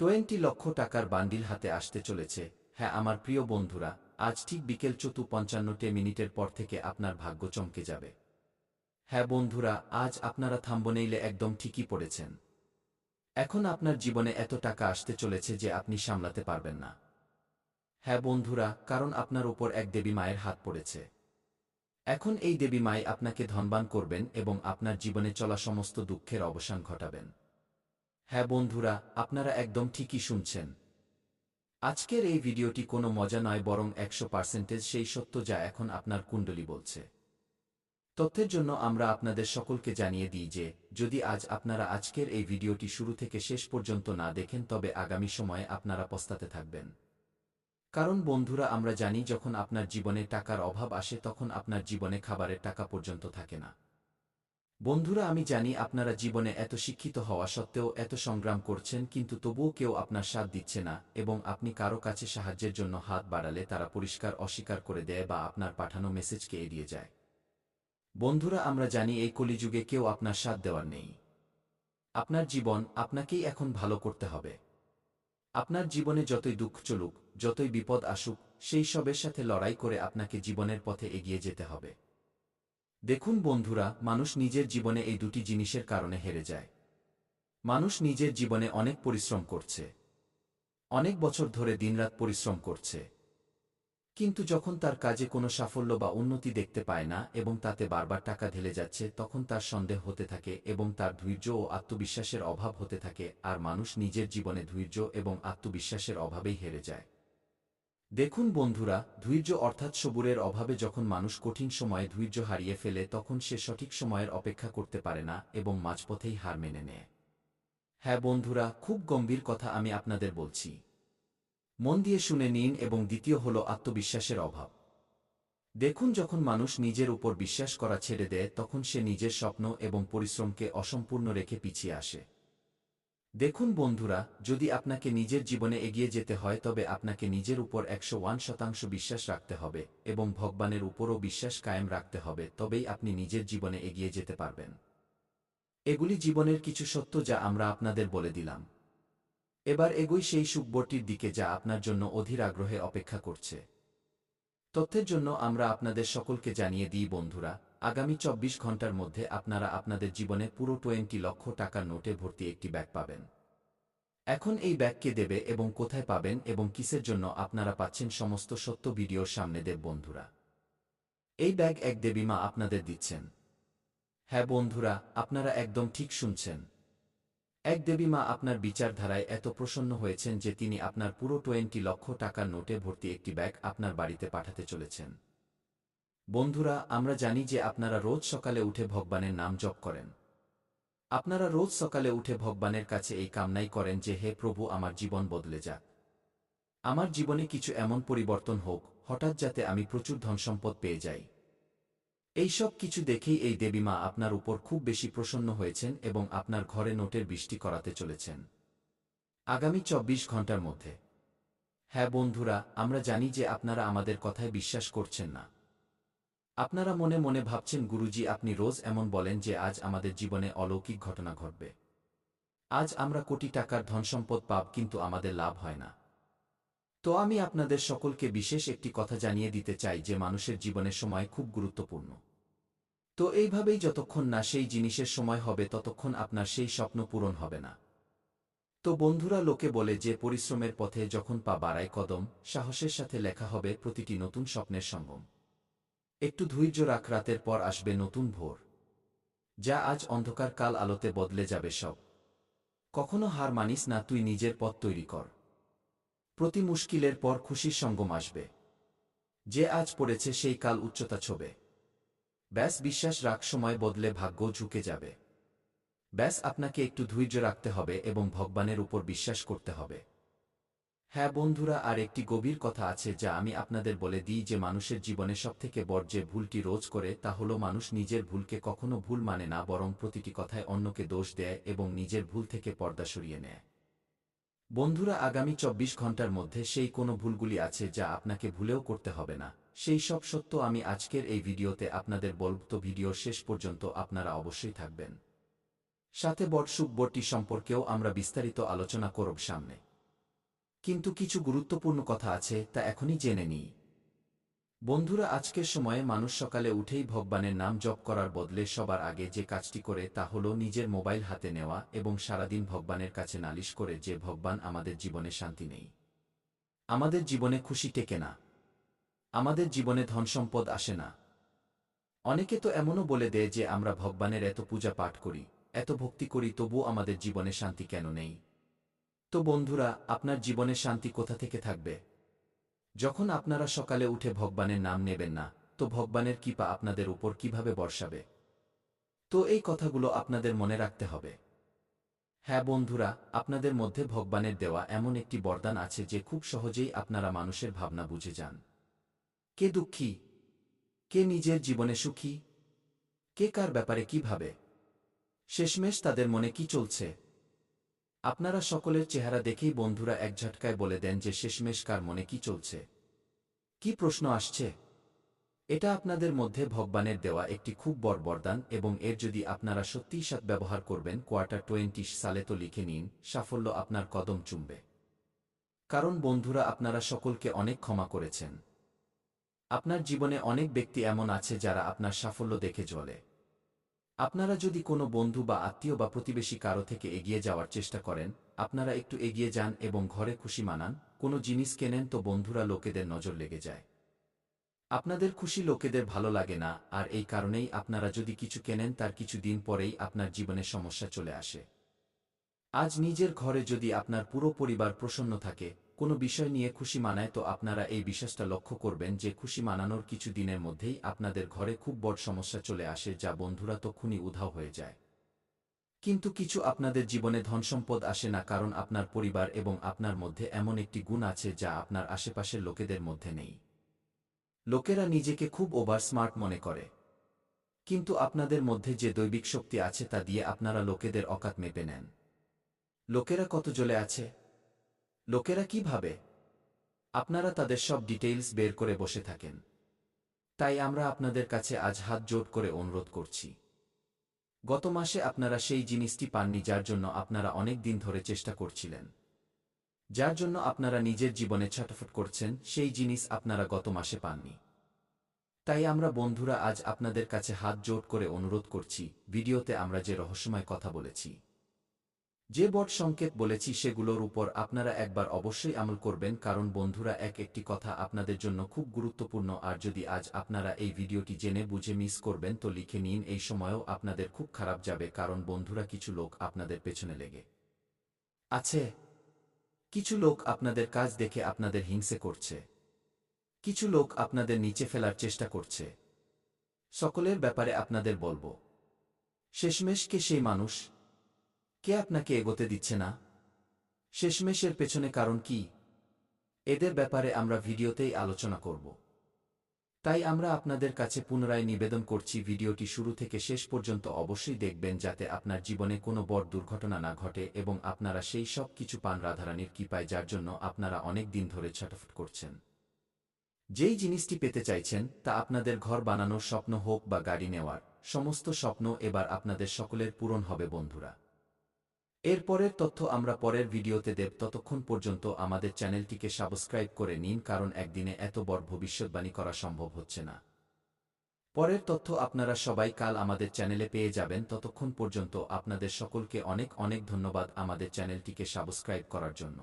20 লক্ষ টাকার বান্ডিল হাতে আসতে চলেছে। হ্যাঁ আমার প্রিয় বন্ধুরা, আজ ঠিক বিকেল 4:55 পর থেকে আপনার ভাগ্য চমকে যাবে। হ্যাঁ বন্ধুরা, আজ আপনারা থাম্বনেইলে একদম ঠিকই পড়েছেন। এখন আপনার জীবনে এত টাকা আসতে চলেছে যে আপনি সামলাতে পারবেন না। হ্যাঁ বন্ধুরা, কারণ আপনার উপর এক দেবী মায়ের হাত পড়েছে। এখন এই দেবী মাই আপনাকে ধনবান করবেন এবং আপনার জীবনে চলা সমস্ত দুঃখের অবসান ঘটাবেন। হ্যাঁ বন্ধুরা, আপনারা একদম ঠিকই শুনছেন। আজকের এই ভিডিওটি কোনো মজা নয়, বরং 100% সেই সত্য যা এখন আপনার কুণ্ডলী বলছে। তথ্যের জন্য আমরা আপনাদের সকলকে জানিয়ে দিই যে, যদি আজ আপনারা আজকের এই ভিডিওটি শুরু থেকে শেষ পর্যন্ত না দেখেন তবে আগামী সময়ে আপনারা পস্তাতে থাকবেন। কারণ বন্ধুরা, আমরা জানি যখন আপনার জীবনে টাকার অভাব আসে তখন আপনার জীবনে খাবারের টাকা পর্যন্ত থাকে না। বন্ধুরা, আমি জানি আপনারা জীবনে এত শিক্ষিত হওয়া সত্ত্বেও এত সংগ্রাম করছেন, কিন্তু তবুও কেউ আপনার সাথ দিচ্ছে না এবং আপনি কারো কাছে সাহায্যের জন্য হাত বাড়ালে তারা পরিষ্কার অস্বীকার করে দেয় বা আপনার পাঠানো মেসেজকে এড়িয়ে যায়। বন্ধুরা, আমরা জানি এই কলিযুগে কেউ আপনার সাথ দেওয়ার নেই। আপনার জীবন আপনাকেই এখন ভালো করতে হবে। আপনার জীবনে যতই দুঃখ চলুক, যতই বিপদ আসুক, সেই সবের সাথে লড়াই করে আপনাকে জীবনের পথে এগিয়ে যেতে হবে। দেখুন বন্ধুরা, মানুষ নিজের জীবনে এই দুটি জিনিসের কারণে হেরে যায়। মানুষ নিজের জীবনে অনেক পরিশ্রম করছে, অনেক বছর ধরে দিনরাত পরিশ্রম করছে, কিন্তু যখন তার কাজে কোনো সাফল্য বা উন্নতি দেখতে পায় না এবং তাতে বারবার টাকা ঢেলে যাচ্ছে, তখন তার সন্দেহ হতে থাকে এবং তার ধৈর্য ও আত্মবিশ্বাসের অভাব হতে থাকে। আর মানুষ নিজের জীবনে ধৈর্য এবং আত্মবিশ্বাসের অভাবেই হেরে যায়। দেখুন বন্ধুরা, ধৈর্য অর্থাৎ সবুরের অভাবে যখন মানুষ কঠিন সময়ে ধৈর্য হারিয়ে ফেলে তখন সে সঠিক সময়ের অপেক্ষা করতে পারে না এবং মাঝপথেই হার মেনে নেয়। হ্যাঁ বন্ধুরা, খুব গম্ভীর কথা আমি আপনাদের বলছি। মন দিয়ে শুনে নিন। এবং দ্বিতীয় হল আত্মবিশ্বাসের অভাব। দেখুন, যখন মানুষ নিজের উপর বিশ্বাস করা ছেড়ে দেয় তখন সে নিজের স্বপ্ন এবং পরিশ্রমকে অসম্পূর্ণ রেখে পিছিয়ে আসে। দেখুন বন্ধুরা, যদি আপনাকে নিজের জীবনে এগিয়ে যেতে হয় তবে আপনাকে নিজের উপর 101% বিশ্বাস রাখতে হবে এবং ভগবানের উপরও বিশ্বাস কায়েম রাখতে হবে, তবেই আপনি নিজের জীবনে এগিয়ে যেতে পারবেন। এগুলি জীবনের কিছু সত্য যা আমরা আপনাদের বলে দিলাম। এবার এগোই সেই সুখবরটির দিকে যা আপনার জন্য অধীর আগ্রহে অপেক্ষা করছে। তথ্যের জন্য আমরা আপনাদের সকলকে জানিয়ে দিই বন্ধুরা, আগামী 24 ঘন্টার মধ্যে আপনারা আপনাদের জীবনে পুরো 20 লক্ষ টাকার নোটে ভর্তি একটি ব্যাগ পাবেন। এখন এই ব্যাগ কে দেবে এবং কোথায় পাবেন এবং কিসের জন্য আপনারা পাচ্ছেন সমস্ত সত্য ভিডিওর সামনে দেব বন্ধুরা। এই ব্যাগ এক দেবী মা আপনাদের দিচ্ছেন। হ্যাঁ বন্ধুরা, আপনারা একদম ঠিক শুনছেন। এক দেবী মা আপনার বিচারধারায় এত প্রসন্ন হয়েছেন যে তিনি আপনার পুরো 20 লক্ষ টাকার নোটে ভর্তি একটি ব্যাগ আপনার বাড়িতে পাঠাতে চলেছেন। বন্ধুরা, আমরা জানি যে আপনারা রোজ সকালে উঠে ভগবানের নাম জপ করেন। আপনারা রোজ সকালে উঠে ভগবানের কাছে এই কামনাই করেন যে, হে প্রভু, আমার জীবন বদলে যাক। আমার জীবনে কিছু এমন পরিবর্তন হোক হঠাৎ যাতে আমি প্রচুর ধনসম্পদ পেয়ে যাই। এই সব কিছু দেখেই এই দেবী মা আপনার উপর খুব বেশি প্রসন্ন হয়েছেন এবং আপনার ঘরে নোটের বৃষ্টি করাতে চলেছেন আগামী 24 ঘন্টার মধ্যে। হ্যাঁ বন্ধুরা, আমরা জানি যে আপনারা আমাদের কথায় বিশ্বাস করছেন না। আপনারা মনে মনে ভাবছেন, গুরুজি আপনি রোজ এমন বলেন যে আজ আমাদের জীবনে অলৌকিক ঘটনা ঘটবে, আজ আমরা কোটি টাকার ধনসম্পদ পাব, কিন্তু আমাদের লাভ হয় না। তো আমি আপনাদের সকলকে বিশেষ একটি কথা জানিয়ে দিতে চাই যে মানুষের জীবনে সময় খুব গুরুত্বপূর্ণ। তো এইভাবেই যতক্ষণ না সেই জিনিসের সময় হবে ততক্ষণ আপনার সেই স্বপ্ন পূরণ হবে না। তো বন্ধুরা, লোকে বলে যে পরিশ্রমের পথে যখন পা বাড়ায় কদম, সাহসের সাথে লেখা হবে প্রতিটি নতুন স্বপ্নের সঙ্গম। একটু ধৈর্য রাখ, রাতের পর আসবে নতুন ভোর। যা আজ অন্ধকার কাল আলোতে বদলে যাবে সব। কখনো হার মানিস না, তুই নিজের পথ তৈরি কর। প্রতি মুশকিলের পর খুশির সঙ্গম আসবে। যে আজ পড়েছে সেই কাল উচ্চতা ছোবে। ব্যাস বিশ্বাস রাখ, সময় বদলে ভাগ্য ঝুঁকে যাবে। ব্যাস আপনাকে একটু ধৈর্য রাখতে হবে এবং ভগবানের উপর বিশ্বাস করতে হবে। হ্যাঁ বন্ধুরা, আর একটি গভীর কথা আছে যা আমি আপনাদের বলে দিই যে মানুষের জীবনে সবথেকে বড় যে ভুলটি রোজ করে তা হলো মানুষ নিজের ভুলকে কখনো ভুল মানে না, বরং প্রতিটি কথায় অন্যকে দোষ দেয় এবং নিজের ভুল থেকে পর্দা সরিয়ে নেয়। বন্ধুরা, আগামী 24 ঘন্টার মধ্যে সেই কোনো ভুলগুলি আছে যা আপনাকে ভুলেও করতে হবে না। সেই সব সত্য আমি আজকের এই ভিডিওতে আপনাদের বলব, তো ভিডিওর শেষ পর্যন্ত আপনারা অবশ্যই থাকবেন। সাথে বট সুখবরটি সম্পর্কেও আমরা বিস্তারিত আলোচনা করব সামনে। কিন্তু কিছু গুরুত্বপূর্ণ কথা আছে, তা এখনই জেনে নিই। বন্ধুরা, আজকের সময়ে মানুষ সকালে উঠেই ভগবানের নাম জপ করার বদলে সবার আগে যে কাজটি করে তা হল নিজের মোবাইল হাতে নেওয়া এবং সারাদিন ভগবানের কাছে নালিশ করে যে ভগবান আমাদের জীবনে শান্তি নেই, আমাদের জীবনে খুশি টেকে না, আমাদের জীবনে ধনসম্পদ আসে না। অনেকে তো এমনও বলে দেয় যে আমরা ভগবানের এত পূজা পাঠ করি, এত ভক্তি করি, তবুও আমাদের জীবনে শান্তি কেন নেই? তো বন্ধুরা, আপনার জীবনে শান্তি কোথা থেকে থাকবে? যখন আপনারা সকালে উঠে ভগবানের নাম নেবেন না, তো ভগবানের কৃপা আপনাদের উপর কিভাবে বর্ষাবে? তো এই কথাগুলো আপনাদের মনে রাখতে হবে। হ্যাঁ বন্ধুরা, আপনাদের মধ্যে ভগবানের দেওয়া এমন একটি বরদান আছে যে খুব সহজেই আপনারা মানুষের ভাবনা বুঝে যান। কে দুঃখী, কে নিজের জীবনে সুখী, কে কার ব্যাপারে কি ভাবে, শেষমেশ তাদের মনে কি চলছে। আপনারা সকলের চেহারা দেখেই বন্ধুরা এক ঝটকায় বলে দেন যে শেষমেশ কার মনে কি চলছে। কি প্রশ্ন আসছে? এটা আপনাদের মধ্যে ভগবানের দেওয়া একটি খুব বড় বরদান এবং এর যদি আপনারা সত্যিই সদ্ব্যবহার করবেন, কোয়ার্টার 20 সালে তো লিখে নিন, সাফল্য আপনার কদম চুমবে। কারণ বন্ধুরা, আপনারা সকলকে অনেক ক্ষমা করেছেন। আপনার জীবনে অনেক ব্যক্তি এমন আছে যারা আপনার সাফল্য দেখে জ্বলে। আপনারা যদি কোনো বন্ধু বা আত্মীয় বা প্রতিবেশী কারো থেকে এগিয়ে যাওয়ার চেষ্টা করেন, আপনারা একটু এগিয়ে যান এবং ঘরে খুশি মানান, কোনো জিনিস কেনেন, তো বন্ধুরা লোকেদের নজর লেগে যায়। আপনাদের খুশি লোকেদের ভালো লাগে না, আর এই কারণেই আপনারা যদি কিছু কেনেন তার কিছু দিন পরেই আপনার জীবনে সমস্যা চলে আসে। আজ নিজের ঘরে যদি আপনার পুরো পরিবার প্রসন্ন থাকে, কোনো বিষয় নিয়ে খুশি মানায়, তো আপনারা এই বিশ্বাসটা লক্ষ্য করবেন যে খুশি মানানোর কিছু দিনের মধ্যেই আপনাদের ঘরে খুব বড় সমস্যা চলে আসে, যা বন্ধুরা তক্ষুনি উধাও হয়ে যায়। কিন্তু কিছু আপনাদের জীবনে ধনসম্পদ আসে না, কারণ আপনার পরিবার এবং আপনার মধ্যে এমন একটি গুণ আছে যা আপনার আশেপাশের লোকেদের মধ্যে নেই। লোকেরা নিজেকে খুব ওভার স্মার্ট মনে করে, কিন্তু আপনাদের মধ্যে যে দৈবিক শক্তি আছে তা দিয়ে আপনারা লোকেদের অকাত মেপে নেন। লোকেরা কত জ্বলে আছে, লোকেরা কি ভাবে, আপনারা তাদের সব ডিটেইলস বের করে বসে থাকেন। তাই আমরা আপনাদের কাছে আজ হাত জোড় করে অনুরোধ করছি। গত মাসে আপনারা সেই জিনিসটি পাননি যার জন্য আপনারা অনেক দিন ধরে চেষ্টা করছিলেন, যার জন্য আপনারা নিজের জীবনে ছটফট করছেন, সেই জিনিস আপনারা গত মাসে পাননি। তাই আমরা বন্ধুরা আজ আপনাদের কাছে হাত জোড় করে অনুরোধ করছি, ভিডিওতে আমরা যে রহস্যময় কথা বলেছি, যে বট সংকেত বলেছি, সেগুলোর উপর আপনারা একবার অবশ্যই আমল করবেন, কারণ বন্ধুরা একটি কথা আপনাদের জন্য খুব গুরুত্বপূর্ণ। আর যদি আজ আপনারা এই ভিডিওটি জেনে বুঝে মিস করবেন, তো লিখে নিন, এই সময়েও আপনাদের খুব খারাপ যাবে, কারণ বন্ধুরা কিছু লোক আপনাদের পেছনে লেগে আছে। কিছু লোক আপনাদের কাজ দেখে আপনাদের হিংসে করছে, কিছু লোক আপনাদের নিচে ফেলার চেষ্টা করছে। সকলের ব্যাপারে আপনাদের বলবো, শেষমেশ কে সেই মানুষ, কে আপনাকে এগোতে দিচ্ছে না? শেষমেশের পেছনে কারণ কি? এদের ব্যাপারে আমরা ভিডিওতেই আলোচনা করব। তাই আমরা আপনাদের কাছে পুনরায় নিবেদন করছি, ভিডিওটি শুরু থেকে শেষ পর্যন্ত অবশ্যই দেখবেন, যাতে আপনার জীবনে কোনো বড় দুর্ঘটনা না ঘটে এবং আপনারা সেই সব কিছু পান রাধারানীর কৃপায়, যার জন্য আপনারা অনেক দিন ধরে ছটফট করছেন। যেই জিনিসটি পেতে চাইছেন তা আপনাদের ঘর বানানোর স্বপ্ন হোক বা গাড়ি নেওয়ার, সমস্ত স্বপ্ন এবার আপনাদের সকলের পূরণ হবে বন্ধুরা। এর পরের তথ্য আমরা পরের ভিডিওতে দেব, ততক্ষণ পর্যন্ত আমাদের চ্যানেলটিকে সাবস্ক্রাইব করে নিন, কারণ একদিনে এত বড় ভবিষ্যৎবাণী করা সম্ভব হচ্ছে না। পরের তথ্য আপনারা সবাই কাল আমাদের চ্যানেলে পেয়ে যাবেন। ততক্ষণ পর্যন্ত আপনাদের সকলকে অনেক অনেক ধন্যবাদ আমাদের চ্যানেলটিকে সাবস্ক্রাইব করার জন্য।